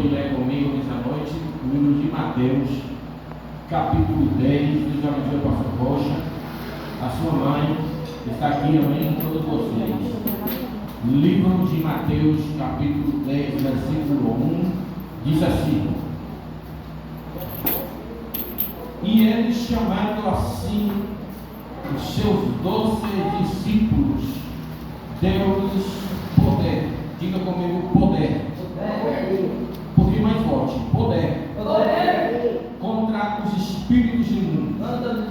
pode ler comigo nessa noite o livro de Mateus, capítulo 10, diz a minha pastor Rocha, a sua mãe está aqui, amém, com todos vocês. Livro de Mateus, capítulo 10, versículo 1, diz assim: E ele, chamando assim os seus 12 discípulos, deu-lhes poder. Diga comigo, poder. Um pouquinho mais forte. Poder. Contra os espíritos imundos,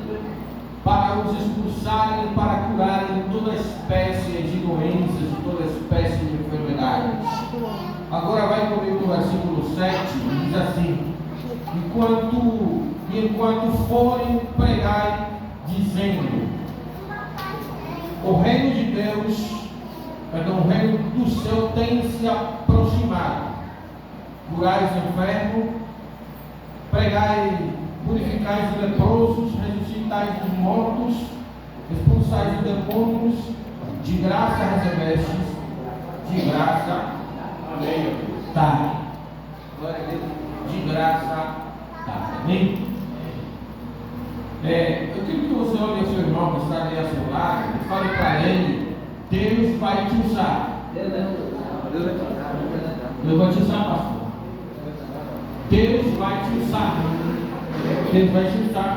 para os expulsarem, para curarem toda espécie de doenças, toda espécie de enfermidades. Agora vai comigo no versículo 7, diz assim: enquanto forem, pregai, dizendo: o reino de Deus, o reino do céu tem se aproximado. Curai os enfermos, pregai, purificai os leprosos, ressuscitai os mortos, expulsai os demônios, de graça recebestes, de graça, amém, tá. Glória a Deus, de graça, tá. Amém. Eu queria que você olhe ao seu irmão que está ali ao seu lado e fale para ele: Deus vai te usar. Deus vai te usar, pastor. Deus vai te usar. Deus vai te usar.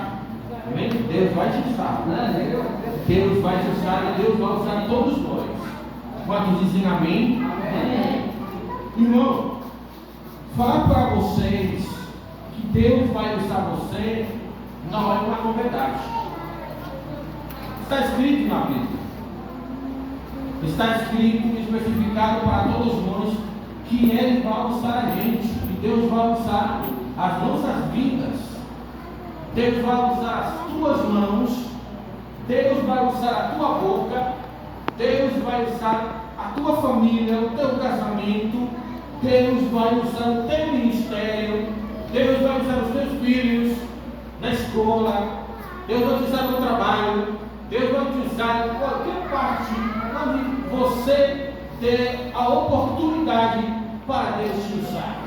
Amém? Deus vai te usar. Deus vai te usar e Deus vai usar todos nós. Quantos dizem amém? Amém. Irmão, falar para vocês que Deus vai usar você não é uma novidade. Está escrito na Bíblia. Está escrito, especificado para todos nós, que Ele vai usar a gente, que Deus vai usar as nossas vidas. Deus vai usar as tuas mãos, Deus vai usar a tua boca, Deus vai usar a tua família, o teu casamento, Deus vai usar o teu ministério, Deus vai usar os teus filhos na escola, Deus vai te usar no trabalho, Deus vai te usar em qualquer parte onde você ter a oportunidade para Deus te usar.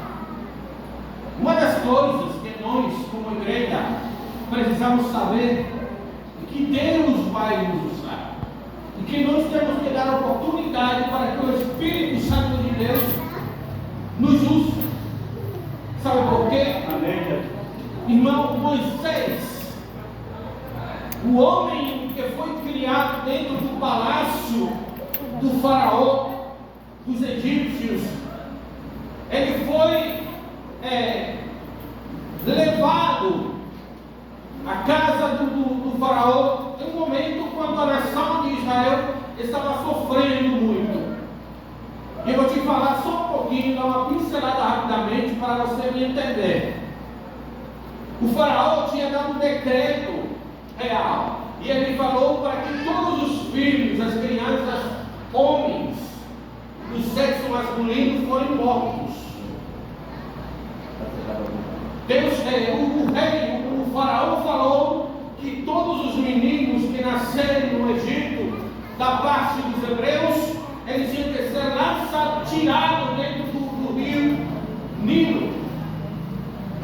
Uma das coisas que nós, como igreja, precisamos saber é que Deus vai nos usar e que nós temos que dar a oportunidade para que o Espírito Santo de Deus nos use. Sabe por quê? Amém. Irmão, Moisés, o homem que foi criado dentro do palácio do faraó, dos egípcios, ele foi levado à casa do faraó em um momento quando a nação de Israel estava sofrendo muito. E eu vou te falar só um pouquinho, dar uma pincelada rapidamente para você me entender. O faraó tinha dado um decreto real, e ele falou para que todos os filhos, as crianças, homens do sexo masculino forem mortos. O faraó falou que todos os meninos que nascerem no Egito, da parte dos hebreus, eles tinham que ser lançados, tirados dentro do rio Nilo.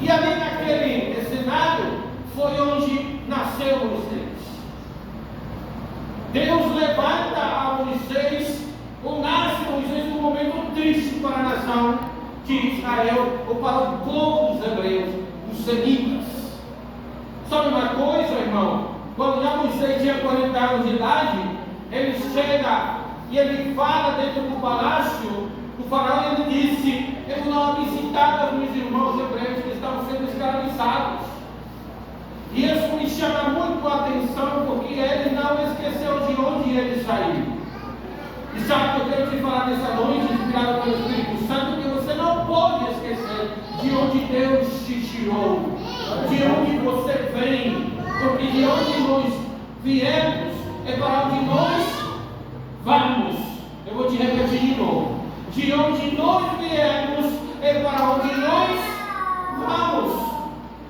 E ali naquele cenário foi onde nasceu Moisés. Deus levanta a Moisés, ou nasce Moisés num momento triste para a nação de Israel, ou para o povo dos hebreus, os semitas. Sabe uma coisa, irmão? Quando já Moisés tinha 40 anos de idade, ele chega e ele fala dentro do palácio do faraó, e ele disse: eu vou dar uma visitada aos meus irmãos hebreus que estavam sendo escravizados. E isso me chama muito a atenção, porque ele não esqueceu de onde ele saiu. E sabe o que eu quero te falar nessa noite, inspirado pelo Espírito Santo? Que você não pode esquecer de onde Deus te tirou, de onde você vem, porque de onde nós viemos é para onde nós vamos. Eu vou te repetir de novo: de onde nós viemos é para onde nós vamos.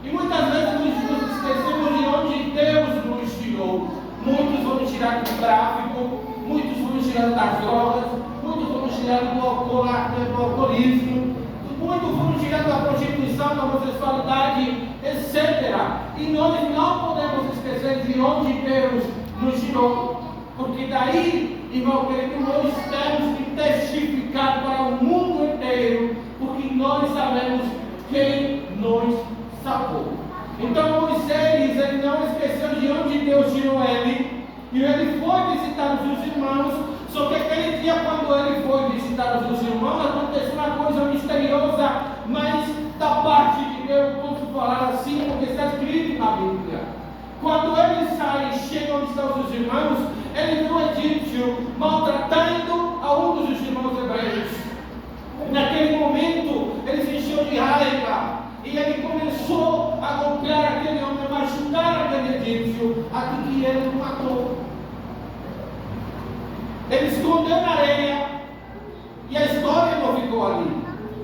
E muitas vezes nos esquecemos de onde Deus nos tirou. Muitos vão nos tirar do tráfico, muitos vão nos tirar das drogas, muitos vão nos tirar do alcoolismo, muitos foram tirados da prostituição, da homossexualidade, etc. E nós não podemos esquecer de onde Deus nos tirou, porque daí, irmão querido, nós temos que testificar para o mundo inteiro, porque nós sabemos quem nos salvou. Então Moisés, ele não esqueceu de onde Deus tirou ele, e ele foi visitar os seus irmãos. Só que aquele dia, quando ele foi visitar os seus irmãos, aconteceu uma coisa misteriosa, mas da parte de Deus, posso falar assim, porque está escrito na Bíblia. Quando ele sai e chega onde estão os seus irmãos, ele viu um egípcio maltratando a um dos irmãos hebreus. Naquele momento, ele se encheu de raiva e ele começou a golpear aquele homem, a machucar aquele egípcio, até que ele o matou. Ele escondeu na areia e a história não ficou ali.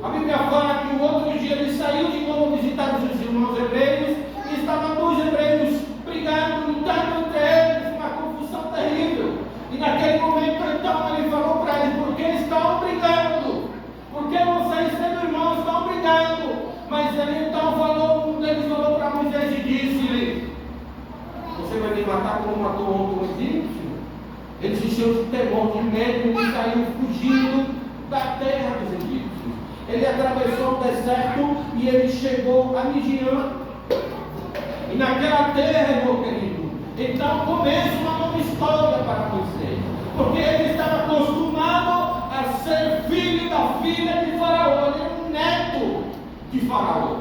A Bíblia fala que o outro dia ele saiu de novo visitar os seus irmãos hebreus e estavam dois hebreus brigando, lutando entre eles, uma confusão terrível. E naquele momento então ele falou para eles: por que estão brigando? Por que vocês, sendo irmãos, estão brigando? Mas ele então falou, um deles falou para Moisés e disse-lhe: você vai me matar como matou ontem o egípcio? Ele se encheu de temor, de medo, e saiu fugindo da terra dos egípcios. Ele atravessou o deserto e ele chegou a Midian. E naquela terra, meu querido, então começa uma nova história para Moisés, porque ele estava acostumado a ser filho da filha de Faraó. Ele era um neto de Faraó.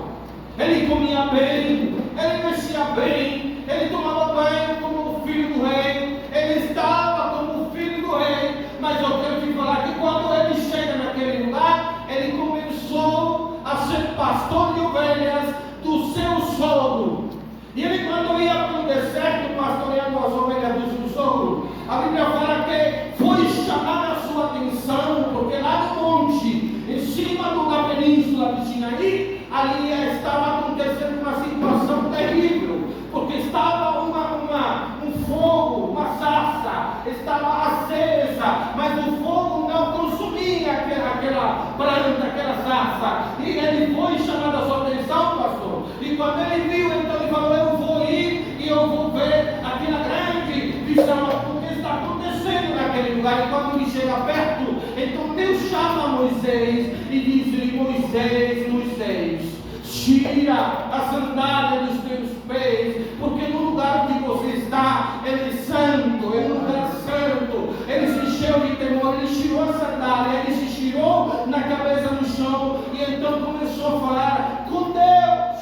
Ele comia bem, ele mexia bem, ele tomava banho como o filho do rei, ele estava como o filho do rei. Mas eu quero te falar que quando ele chega naquele lugar, ele começou a ser pastor de ovelhas do seu sogro. E ele, quando ia para o deserto pastoreando as ovelhas do seu sogro, a Bíblia fala que foi chamar a sua atenção, porque lá no monte, em cima da península de Sinaí, ali estava acontecendo uma situação terrível, porque estava um fogo, uma sarça, estava acesa, mas o fogo não consumia aquela planta, aquela sarça. E ele foi chamando a sua atenção, pastor. E quando ele viu, então ele falou: eu vou ir e eu vou ver aquela grande visão, porque está acontecendo naquele lugar. E quando ele chega perto, então Deus chama Moisés e diz-lhe: Moisés, Moisés, tira a sandália dos teus pés, porque no lugar onde você está, ele é santo, é um lugar santo. Ele se encheu de temor, ele tirou a sandália, ele se tirou na cabeça no chão, e então começou a falar com Deus.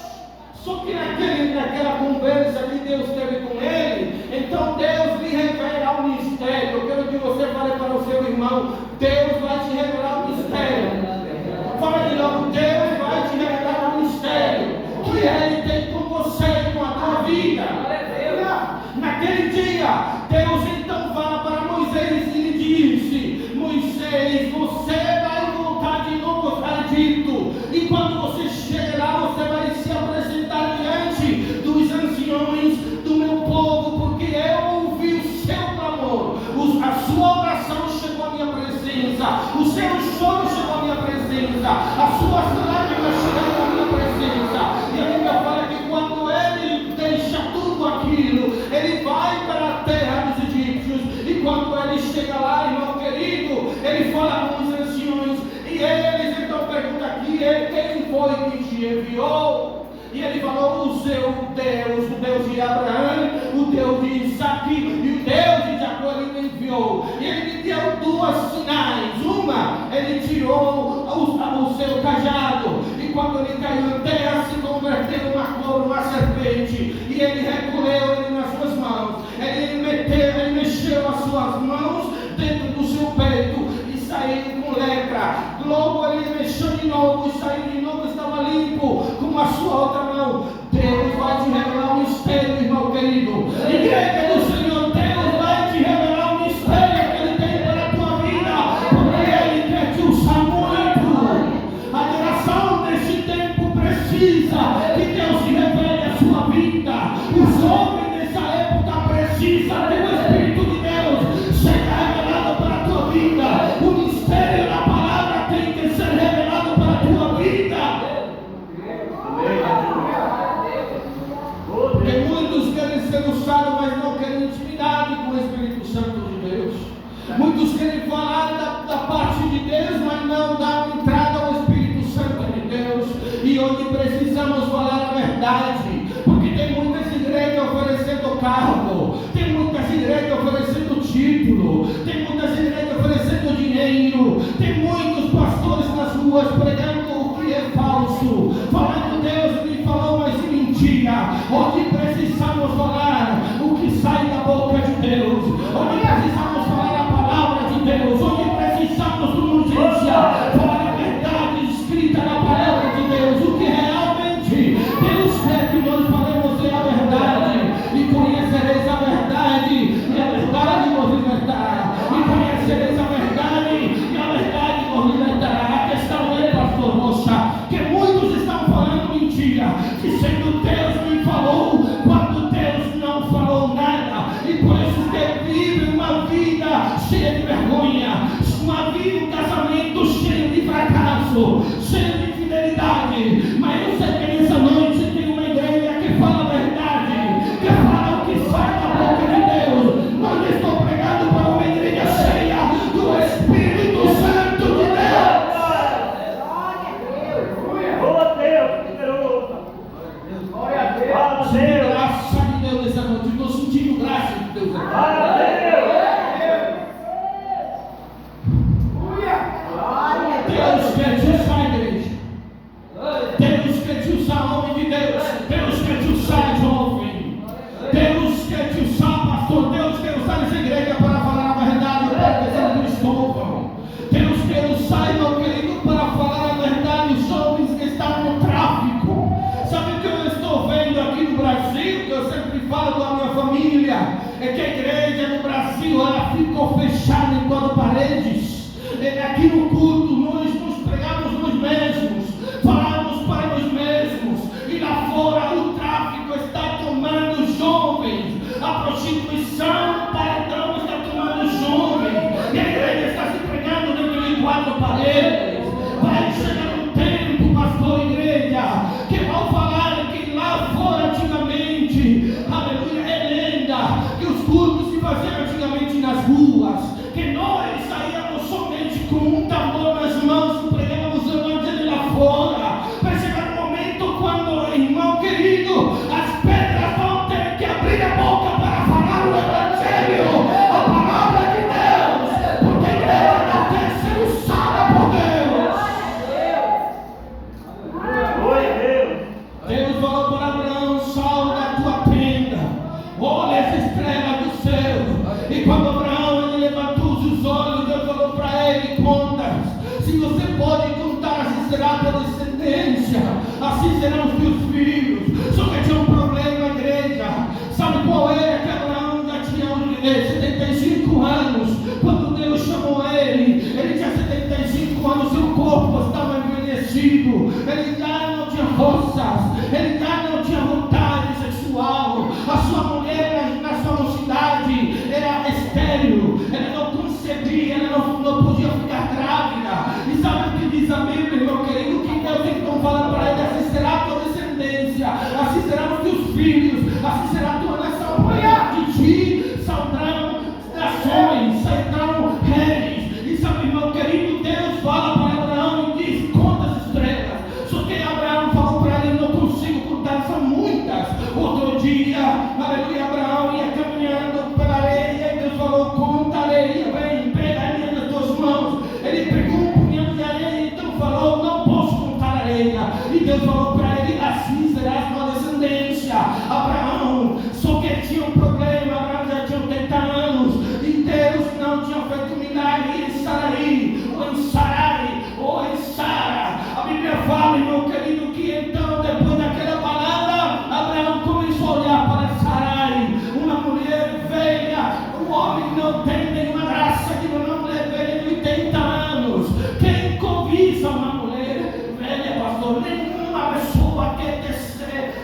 Só que naquela conversa que Deus teve com ele, então Deus lhe revela um mistério. Eu quero que você fale para o seu irmão: Deus vai te revelar um mistério. Fala de novo: Deus vai te revelar um mistério que Ele tem com você e com a tua vida. Naquele dia, Deus então fala para Moisés e lhe disse: Moisés, você vai voltar de novo ao Egito, e quando você chegar lá, você vai se apresentar diante dos anciões do meu povo, porque eu ouvi o seu clamor, a sua oração chegou à minha presença, o seu choro chegou à minha presença, as suas lágrimas chegaram à minha presença. E a Bíblia fala que quando ele deixa tudo aquilo, ele vai para a terra dos egípcios, e quando ele chega lá, irmão querido, ele fala com os anciões, e eles então perguntam aqui: quem foi que te enviou? E ele falou: o seu Deus, o Deus de Abraão, o Deus de Isaac e o Deus de Jacó, ele me enviou. E ele me deu duas sinais. Uma, ele tirou o seu cajado, e quando ele caiu na terra, se converteu numa cobra, uma serpente, e ele recolheu ele nas suas mãos. Ele mexeu as suas mãos dentro do seu peito e saiu com lepra. Logo ele mexeu de novo e saiu de novo, estava limpo com a sua outra mão. Deus vai te revelar um mistério, irmão querido. Igreja do Senhor, Deus vai te revelar um mistério que Ele tem para a tua vida, porque Ele quer te usar muito. A geração desse tempo precisa que Deus se revele a sua vida. Os homens dessa época precisam ter o Espírito de Deus seja revelado para a tua vida. O mistério da palavra tem que ser revelado para a tua vida. igrejas oferecendo título, tem muitas igrejas oferecendo dinheiro, tem muitos pastores nas ruas pregando o que é falso, falando Deus me falou, mas de mentira. Onde precisamos falar o que sai da boca de Deus, onde precisamos falar a palavra de Deus, onde precisamos de urgência falar a verdade escrita na palavra de Deus, o que realmente Deus quer que nós falemos é a verdade, e conhecereis a verdade, e a verdade vos libertará, e conhecereis a verdade, e a verdade vos libertará. A questão é, pastor Rocha, que muitos estão falando mentira, dizendo Deus me falou, quando Deus não falou nada, e por isso que vive uma vida cheia de vergonha, uma vida, um casamento cheio de fracasso, cheio de infidelidade. Mas eu sei que nessa noite tem uma igreja que fala a verdade, que fala o que sai da boca de Deus. Não estou pregando para uma igreja cheia do Espírito Santo de Deus. Glória a Deus, poderoso. Glória a Deus. Sinto graça de Deus nessa noite. Estou sentindo graça de Deus aqui. Glória a Deus. Deus quer te usar, igreja. Deus quer te usar, homem de Deus. Deus quer te usar, jovem. Deus quer te usar, pastor. Deus quer usar essa igreja para falar a verdade, para que eles não estouvam. Deus quer usar, meu querido, para falar a verdade, os jovens que estão no tráfico. Sabe o que eu estou vendo aqui no Brasil, que eu sempre falo da minha família, é que a igreja no Brasil, ela ficou fechada em quatro paredes. Aqui no culto, nós nos pregamos nós mesmos, falamos para nós mesmos, e lá fora o tráfico está tomando os jovens, a prostituição, o paredão está tomando os jovens, e a igreja está se pregando dentro de quatro paredes. Vai chegar um tempo, pastor, igreja, que vão falar que lá fora antigamente, aleluia, é lenda, que os cultos se faziam antigamente nas ruas, que nós saíamos somente com um tambor nas mãos e pregamos o evangelho lá fora. Vai chegar um momento quando, irmão querido, as pedras vão ter que abrir a boca para falar o evangelho, a palavra de Deus, porque a igreja não quer ser usada por Deus. Glória a Deus. Deus falou para Abraão: sal da tua tenda, olha as estrelas do céu. E quando Abraão ele levantou os olhos, Deus falou para ele: contas, se você pode contar, assim será a tua descendência, assim serão os teus filhos. Só que tinha um problema, igreja. Sabe qual era? Que Abraão já tinha 75 anos quando Deus chamou ele. Ele tinha 75 anos, seu corpo estava envelhecido, ele já não tinha forças, ele já não tinha vontade sexual. A sua mulher na sua mocidade era estéril, ela não concebia, ela não podia ficar grávida. E sabe o que diz a Bíblia, meu querido? Que Deus então fala para ele: assim será a tua descendência, assim serão os teus filhos, assim será a tua nação. De ti saldrão nações, sairão reis. E sabe, meu querido, Deus fala para Abraão e diz: conta as estrelas. Só que Abraão falou para ele: não consigo contar, são muitas. Outro dia, aleluia, Abraão ia caminhando pela areia e Deus falou: conta a areia, vem, pega a areia nas tuas mãos. Ele pegou um punhado de areia e então falou: não posso contar a areia. E Deus falou para ele: assim será a tua descendência. Abraão, só que tinha um problema, Abraão já tinha 80 anos e Deus não tinha feito milagre em Sarai, ou em Sara. A Bíblia fala, meu querido, que então depois daquela palavra, Abraão começou a olhar para Sarai, uma mulher velha. O homem não tem nenhuma graça de uma mulher velha de 80 anos. Quem cobiça uma mulher velha, pastor? Nenhuma pessoa quer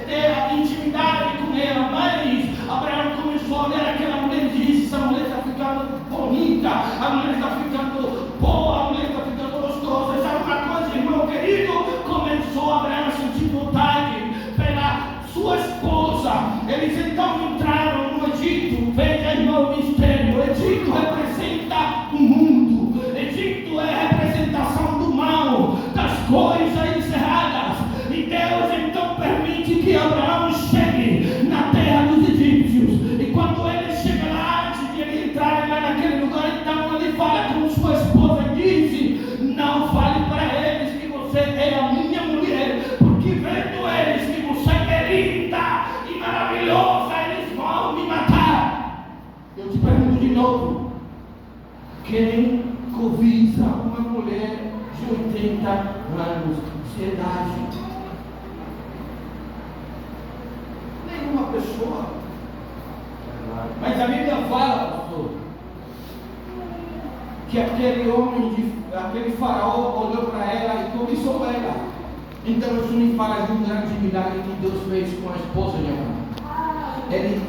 ter a intimidade com ela. Mas Abraão começou a olhar aquela mulher e disse: essa mulher está ficando bonita, a mulher está ficando boa, a mulher está ficando gostosa. Sabe uma coisa, irmão querido? Começou Abraão a sentir vontade pela sua esposa. Eles então entraram no Egito. Veja, irmão, o mistério. O Egito representa o mundo. O Egito é a representação do mal, das coisas erradas. E Deus então permite que Abraão chegue na terra dos egípcios. E quando ele chega lá, você é a minha mulher, porque vendo eles que você é linda e maravilhosa, eles vão me matar. Eu te pergunto de novo, quem cobiça uma mulher de 80 anos de idade? Nenhuma pessoa. Mas a Bíblia fala, pastor, que aquele faraó olhou para ela e cobiçou ela. Então isso me fala de um grande milagre que Deus fez com a esposa de Abraão. Ele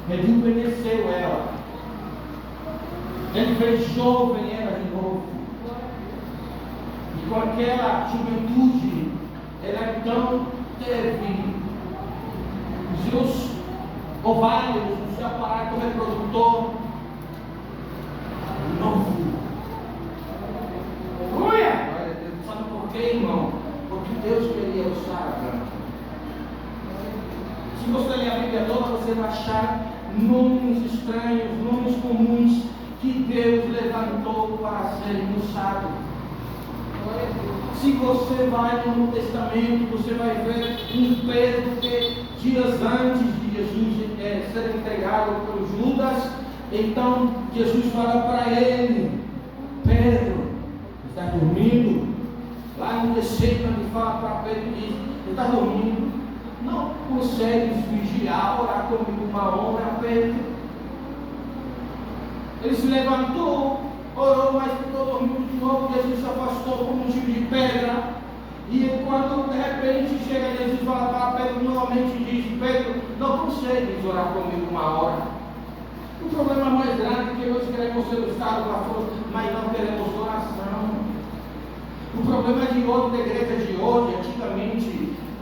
rejuvenesceu ela. Ele fez jovem ela de novo. E com aquela juventude, ela então teve os seus ovários, o seu aparato reprodutor novo. Sabe por quê, irmão? Porque Deus queria usar Abraão. Se você ler a Bíblia toda, você vai achar nomes estranhos, nomes comuns que Deus levantou para serem usados. Se você vai no Novo Testamento, você vai ver um Pedro que dias antes de Jesus ser entregado por Judas, então Jesus fala para ele: Pedro, está dormindo? Lá no terceiro, ele fala para Pedro e diz: está dormindo? Não consegues vigiar, orar comigo uma hora, Pedro? Ele se levantou, orou, mas ficou dormindo de novo. Jesus se afastou como um tipo de pedra. E quando de repente chega Jesus e fala para Pedro, novamente diz: Pedro, não consegues orar comigo uma hora? O problema mais grande é que nós queremos ser o estado da força, mas não queremos oração. O problema de hoje, da igreja de hoje, antigamente,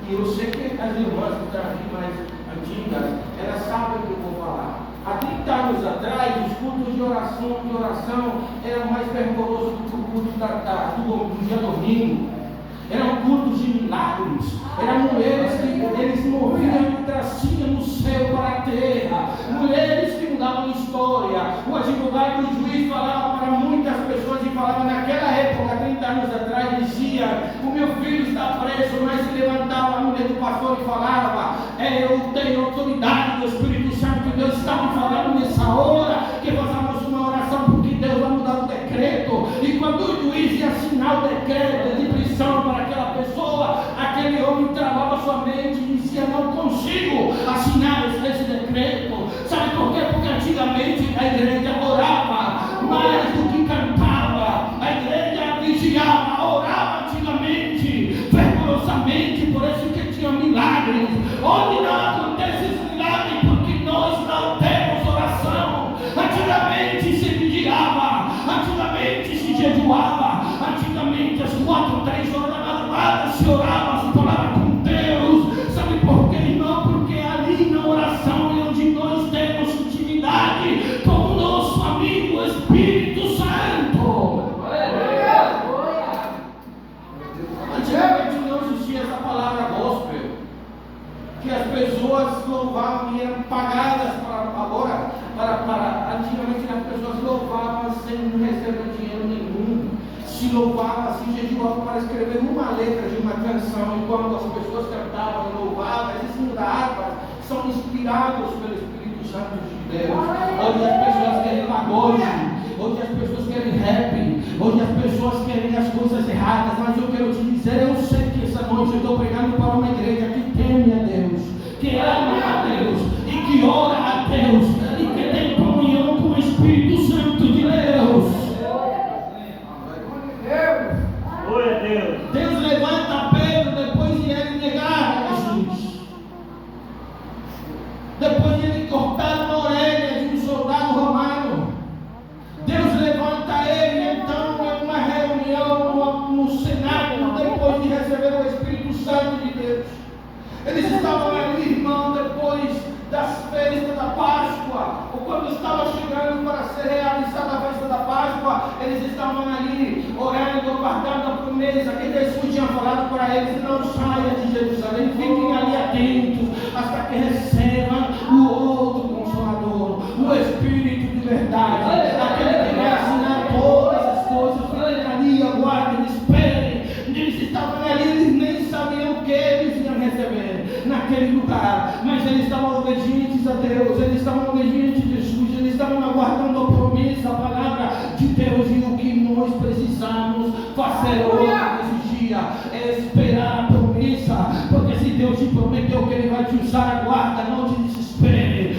e eu sei que as irmãs que estão aqui mais antigas, elas sabem o que eu vou falar. Há 30 anos atrás, os cultos de oração eram mais fervorosos do que o culto do dia domingo. Eram cultos de milagres. Eram mulheres que eles moviam e traziam no céu para a terra. Mulheres que mudavam história. O advogado e o juiz falava para muitas pessoas e falava naquela época, 30 anos atrás, dizia: o meu filho está preso, mas se levantava a mulher do pastor e falava: eu tenho autoridade do Espírito Santo, que Deus está me falando nessa hora, que façamos uma oração porque Deus vai mudar o decreto. E quando o juiz ia assinar o decreto de prisão para aquela pessoa, aquele homem travava sua mente e dizia: não consigo assinar esse decreto. Sabe por quê? Porque antigamente a igreja orava mais do que cantava. A igreja vigiava, orava antigamente, fervorosamente, por isso que tinha milagres. Onde não acontece esse milagre? Porque nós não temos oração. Antigamente se vigiava, antigamente se jejuava, antigamente às 4, 3 horas da madrugada se orava, se falava com Deus. Sabe por quê, irmão? Porque ali na oração é onde nós temos intimidade com o nosso amigo o Espírito Santo. Antigamente não existia essa palavra gospel, que as pessoas louvavam e eram pagadas antigamente as pessoas louvavam sem receber dinheiro nenhum. Se louvava, se jejuava para escrever uma letra de uma canção, e quando as pessoas cantavam e louvavam, esses harpas são inspirados pelo Espírito Santo de Deus. Hoje as pessoas querem pagode, hoje as pessoas querem rap, hoje as pessoas querem as coisas erradas, mas eu quero te dizer, eu sei que essa noite eu estou pregando para uma igreja que teme a Deus, que ama a Deus e que ora a Deus e que tem comunhão com o Espírito Santo de Deus. Glória a Deus. Deus levanta Pedro depois de ele negar Jesus, depois de ele cortar a orelha de um soldado romano. Deus levanta ele então em uma reunião no Senado, depois de receber o Espírito Santo de Deus. Eles estavam ali, irmão, depois das festas da Páscoa, ou quando estava chegando para ser realizada a festa da Páscoa, eles estavam ali orando, guardando a promessa que Jesus tinha falado para eles: não saia de Jerusalém, fiquem ali atentos, hasta que recebam o outro Consolador, o Espírito de verdade, aquele que vai ensinar todas as coisas, fiquem ali naquele lugar, mas eles estavam obedientes a Deus, eles estavam obedientes a Jesus, eles estavam aguardando a promessa, a palavra de Deus. E o que nós precisamos fazer hoje, nesse dia, é esperar a promessa, porque se Deus te prometeu que Ele vai te usar, aguarda, não te desespere,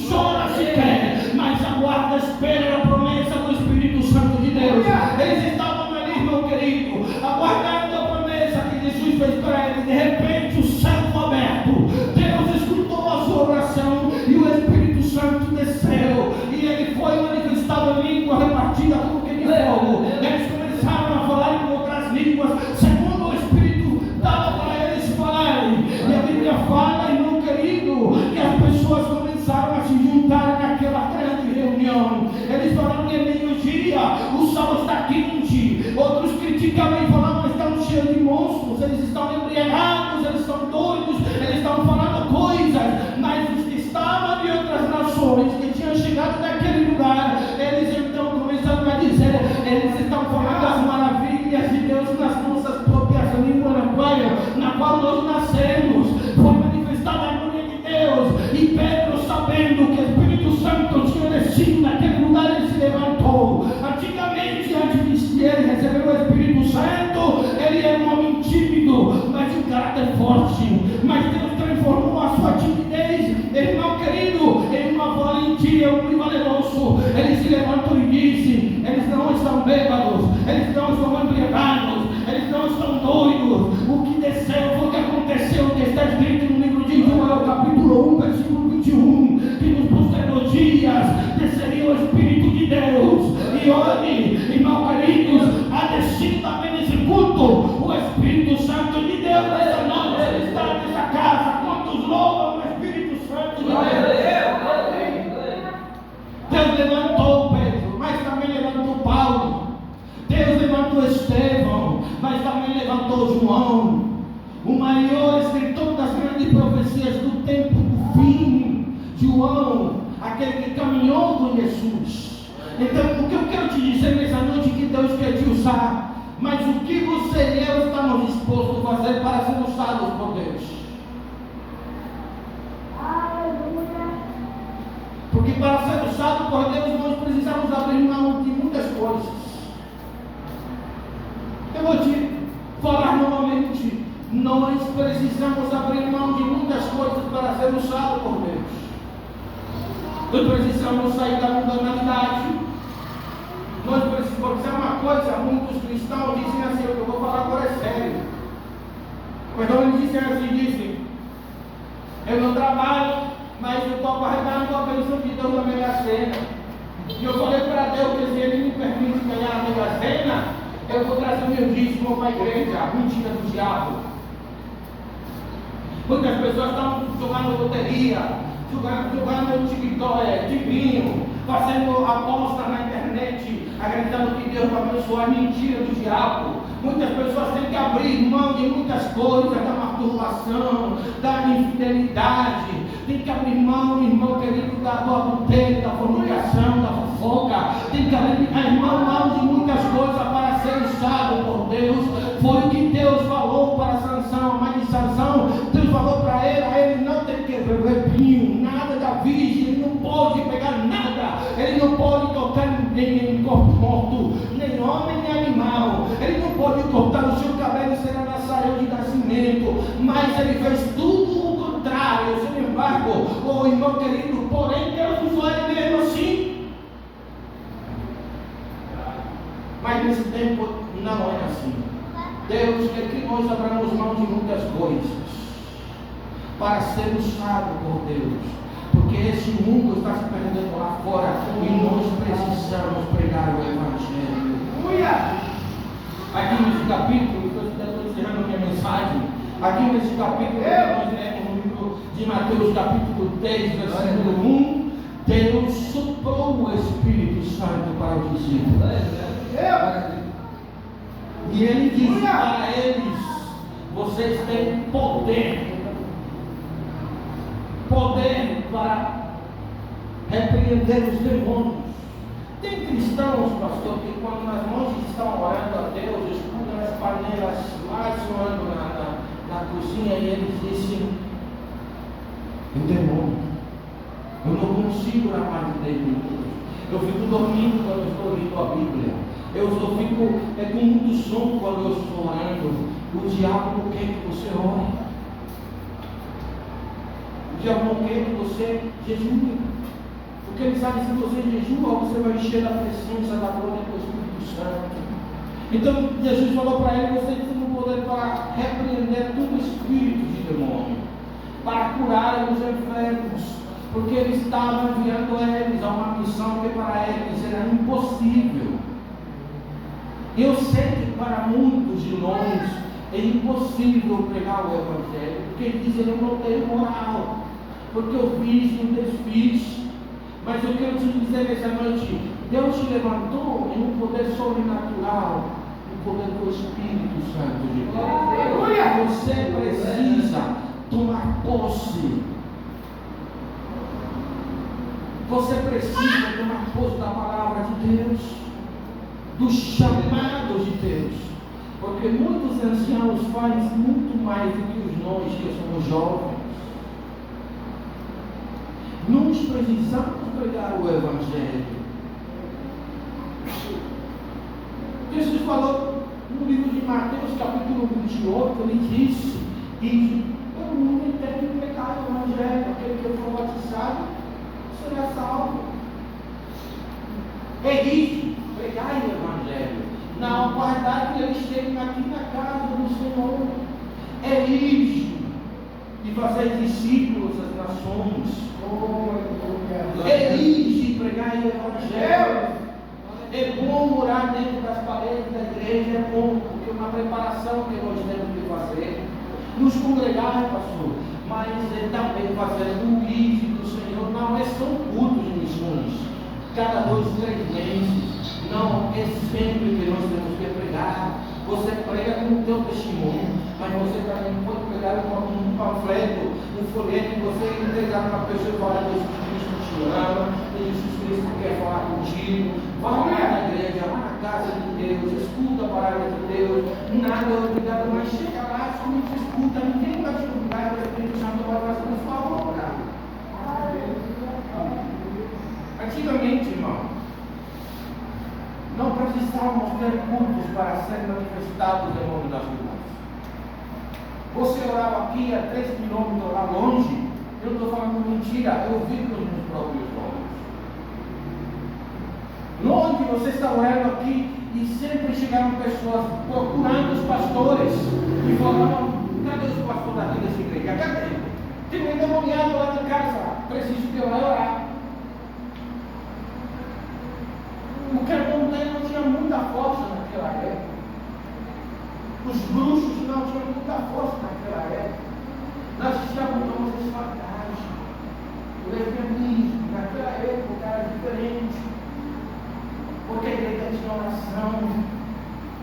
chora se quer, mas aguarda, espere a promessa do Espírito Santo de Deus. Eles estavam ali, meu querido, aguardando a promessa que Jesus fez para eles. De repente o céu foi aberto, Deus escutou a sua oração e o Espírito Santo desceu, e ele foi manifestado em língua repartida como que de fogo. Eles começaram a falar em outras línguas, segundo o Espírito dava para eles falarem. E a Bíblia fala, irmão querido, que as pessoas começaram a se juntar naquela grande reunião. Eles falaram que é meio-dia, o sol está quente. Outros criticavam e falavam: estão cheios de monstros, eles estão embriagados, eles estão doidos, eles estão falando coisas. Mas os que estavam de outras nações, que tinham chegado daquele lugar, eles então começaram a dizer: eles estão falando das maravilhas de Deus nas nossas próprias línguas, na qual nós nascemos. Foi manifestada a glória de Deus. E Pedro, sabendo que o Espírito Santo tinha descido naquele lugar, ele se levantou. Antigamente, antes de ele receber o Espírito Santo, ele era um homem tímido, mas de um caráter forte. Mas Deus transformou a sua timidez, irmão querido, em uma valentia, um valeroso. Ele se levantou e disse: eles não estão bêbados, eles não estão embriagados, eles não estão doidos. O que desceu foi o que aconteceu, que está escrito no livro de Joel, capítulo 1, versículo 21, que nos posteriores dias desceria o Espírito de Deus. E hoje, irmão queridos, há descido também nesse culto o Espírito Santo de Deus nessa noite. Ele está nessa casa. Quantos louvam o Espírito Santo de Deus? Deus levantou Pedro, mas também levantou Paulo. Deus levantou Estevão, mas também levantou João, o maior escritor das grandes profecias do tempo do fim. João, aquele que caminhou com Jesus. Então, o que eu quero te dizer nessa noite é que Deus quer te usar, mas o que você e eu estamos dispostos a fazer para ser usados por Deus? Porque para ser usado por Deus, nós precisamos abrir mão de muitas coisas. Eu vou te falar novamente: nós precisamos abrir mão de muitas coisas para ser usados por Deus. Nós precisamos sair da mundanalidade. Nós precisamos, porque é uma coisa, muitos cristãos dizem assim: o que eu vou falar agora é sério. Mas então eles dizem assim, eu não trabalho, mas eu estou aguardando a bênção de Deus na Mega Sena. E eu falei para Deus que se Ele me permite ganhar a Mega Sena, eu vou trazer o meu dízimo para a igreja. Mentira do diabo. Muitas pessoas estão jogando loteria, jogando tigrinho, fazendo aposta na internet, acreditando que Deus vai abençoar. Mentira do diabo. Muitas pessoas têm que abrir mão de muitas coisas, da masturbação, da infidelidade, tem que abrir mão, irmão querido, do adultério, da fornicação, da fofoca, tem que abrir mão de muitas coisas para ser usado por Deus. Foi o que Deus falou para Sansão, a mãe de Sansão. Deus falou para ele não tem que beber vinho, nada da virgem, ele não pode pegar nada, ele não pode tocar em corpo morto, nem homem nem animal, ele não pode cortar o seu cabelo e ser nazareu de nascimento, mas ele fez tudo o contrário. Sem embargo, o irmão querido, porém Deus usou ele mesmo assim. Mas nesse tempo não é assim. Deus quer que nós abramos mão de muitas coisas para ser usado por Deus, porque esse mundo está se perdendo lá fora e nós precisamos pregar o Evangelho. Aqui nesse capítulo, estou encerrando minha mensagem. Aqui nesse capítulo, nós lemos no livro de Mateus, capítulo 10, versículo 1. Deus soprou o Espírito Santo para os discípulos. E ele disse para eles: vocês têm poder para repreender os demônios. Tem cristãos, pastor, que quando as mãos estão orando a Deus, escutam as panelas lá soando na cozinha, e eles dizem: o demônio. Eu não consigo orar mais de 10 minutos. Eu fico dormindo quando eu estou lendo a Bíblia. Eu só fico com muito sono quando eu estou orando. O diabo não quer que você ore. O diabo não quer que você jejue. Porque ele sabe que se você jejua, você vai encher da presença da glória do Espírito Santo. Então Jesus falou para ele: você tem o poder para repreender todo espírito de demônio, para curar os enfermos. Porque ele estava enviando eles a uma missão que para eles era impossível. Eu sei que para muitos de nós é impossível pregar o Evangelho, porque dizem: eu não tenho moral, porque eu fiz e eu desfiz. Mas eu quero te dizer nessa noite: Deus te levantou em um poder sobrenatural, o poder do Espírito Santo de Deus. Você precisa tomar posse. Você precisa tomar posse da palavra de Deus, do chamado de Deus, porque muitos anciãos fazem muito mais do que os nós que somos jovens. Nós precisamos pregar o Evangelho. Jesus falou no livro de Mateus, capítulo 28, ele disse: todo mundo tem que pregar o Evangelho, aquele que for batizado será salvo. Ele pregai o Evangelho. Na aguardar que eles cheguem aqui na casa do Senhor. É isso. E fazer discípulos das nações. É isso, pregar o Evangelho. É bom morar dentro das paredes da igreja, é bom, porque é uma preparação que nós temos que fazer. Nos congregar, pastor, mas é também fazer o vídeo do Senhor. Não é só cultos de missões, cada 2, 3 meses. Não, é sempre que nós temos que pregar. Você prega com o teu testemunho, mas você também pode pregar um panfleto, um folheto que você entregar para a pessoa e falar: Jesus Cristo te ama, Jesus Cristo quer falar contigo. Vá lá na igreja, vá na casa de Deus, escuta a palavra de Deus. Nada é obrigado, mas chega lá, somente escuta, ninguém vai te obrigar, o Espírito Santo vai fazer por favor. Antigamente, irmão, não precisávamos ter cultos para ser manifestados o demônio das ruas. Você orava aqui a 3 quilômetros lá longe. Eu estou falando mentira, eu vi com os meus próprios olhos. Longe você está orando aqui e sempre chegaram pessoas procurando os pastores e falavam: cadê os pastores daqui dessa igreja? Cadê? Tem um endemoniado lá na casa, preciso que eu vá orar. Porque a montanha não tinha muita força naquela época. Os bruxos não tinham muita força naquela época. Nós estávamos em vantagem. O lesbianismo, naquela época, era diferente. Porque a igreja tinha oração.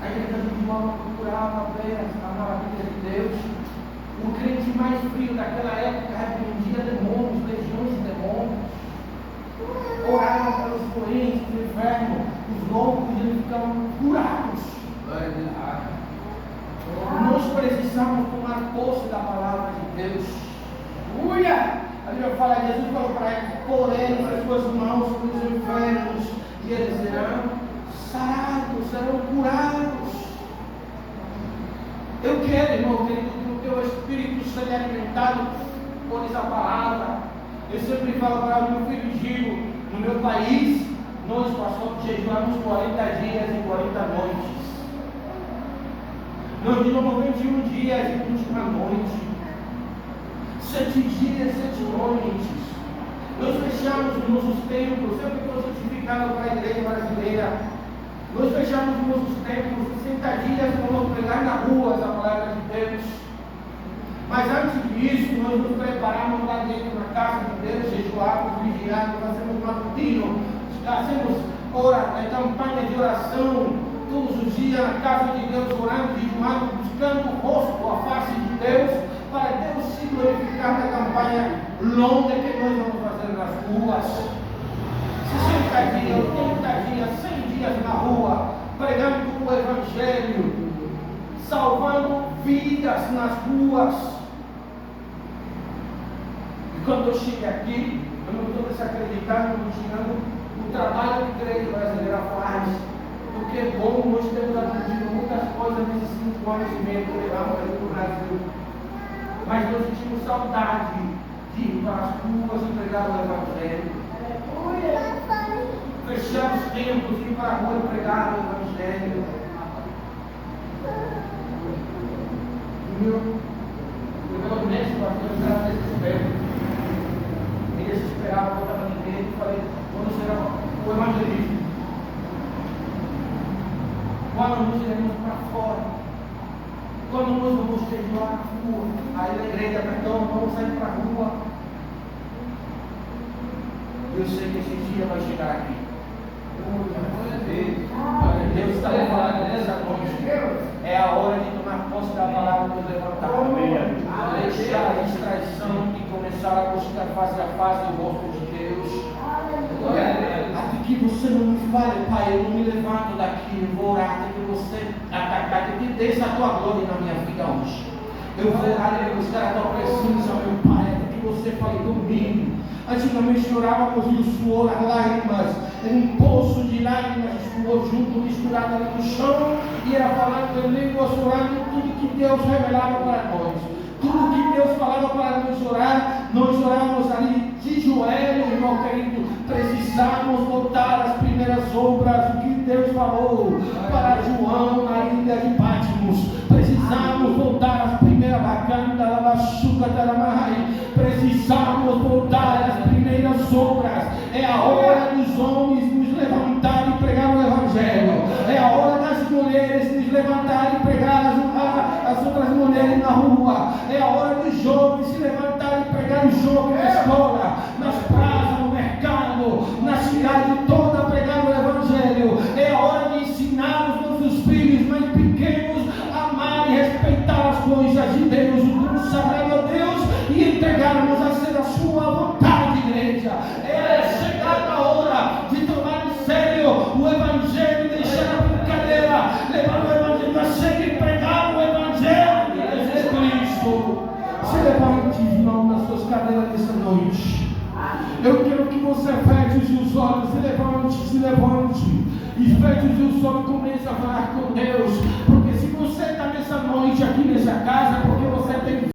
A igreja de João procurava ver as maravilhas de Deus. O crente mais frio daquela época repreendia demônios, legiões de demônios. Oravam pelos doentes do inferno, os loucos, eles ficavam curados. Nós precisamos tomar posse da palavra de Deus. A Bíblia fala: Jesus falou para eles: porém as suas mãos sobre os enfermos, e eles serão sarados, serão curados. Eu quero, irmão querido, que o teu espírito seja alimentado por essa palavra. Eu sempre falo para o meu filho Gil: no meu país, nós passamos, jejuamos 40 dias e 40 noites. Nós jejuamos 21 dias e 21 noites. 7 dias, 7 noites. Nós fechamos os nossos templos. Sempre que eu sou certificado para a igreja brasileira, nós fechamos os nossos templos 60 dias, vamos pregar na rua a palavra de Deus. Mas antes disso, nós nos preparamos lá dentro na casa de Deus, jejuamos, vigiamos, fazemos matutino, fazemos campanha de oração todos os dias na casa de Deus, orando, jejuando, buscando o rosto, a face de Deus, para Deus se glorificar na campanha longa que nós vamos fazer nas ruas. 60 dias, 80 dias, 100 dias na rua, pregando o Evangelho, salvando vidas nas ruas. quando eu cheguei aqui, eu não estou desacreditando, tirando o trabalho que a igreja brasileira faz. Porque é bom, nós temos aprendido muitas coisas nesses 5 anos e meio que levamos aqui no Brasil. Mas nós sentimos saudade de ir para as ruas e pregar o Evangelho. Fechamos tempos, ir para a rua e pregar o Evangelho. Meu mestre, pastor, eu estava desesperado. Ele desesperava, eu estava na igreja e falei, quando será o evangelismo? Quando nós iremos para fora? Quando nós vamos ter lá na rua? Aí na igreja, perdão, vamos sair para a rua. Eu sei que esse dia vai chegar aqui. Deus está falando nessa noite. É a hora de tomar posse da palavra e nos levantar. Deixar a distração e começar a buscar face a face o rosto de Deus. Até que você não me fale, Pai, eu não me levanto daqui, eu vou orar, até que você atacar, até que desça a tua glória na minha vida hoje. Eu vou orar e buscar a tua presença, meu Pai, até que você fale comigo. Antigamente orávamos e o suor, as lágrimas, um poço de lágrimas, suor junto, misturado ali no chão, e era falando em línguas, orando tudo que Deus revelava para nós. Tudo que Deus falava para nos orar, nós orávamos ali de joelho, irmão querido. Precisamos voltar às primeiras obras, o que Deus falou para João na ilha de Patmos. Precisamos voltar às primeiras vacandas, lavachuca, taramai. Precisamos voltar às primeiras obras. É a hora dos homens nos levantar e pregar o Evangelho. É a hora das mulheres nos levantar e pregar as outras mulheres na rua. É a hora dos jovens se levantar e pregar os jovens na escola, nas praças, no mercado, na cidade toda, pregar o Evangelho. É a hora de ensinar os nossos filhos mais pequenos a amar e respeitar as coisas de Deus, o consagrado a Deus e entregarmos a ser a sua vontade, igreja. É chegada a hora de tomar em sério o Evangelho, deixar a brincadeira, levar o Evangelho a sério e pregar o Evangelho de Jesus Cristo. Se levante, irmão, nas suas cadeiras nessa noite. Eu quero que você feche os seus olhos, se levante, e feche os seus olhos e comece a falar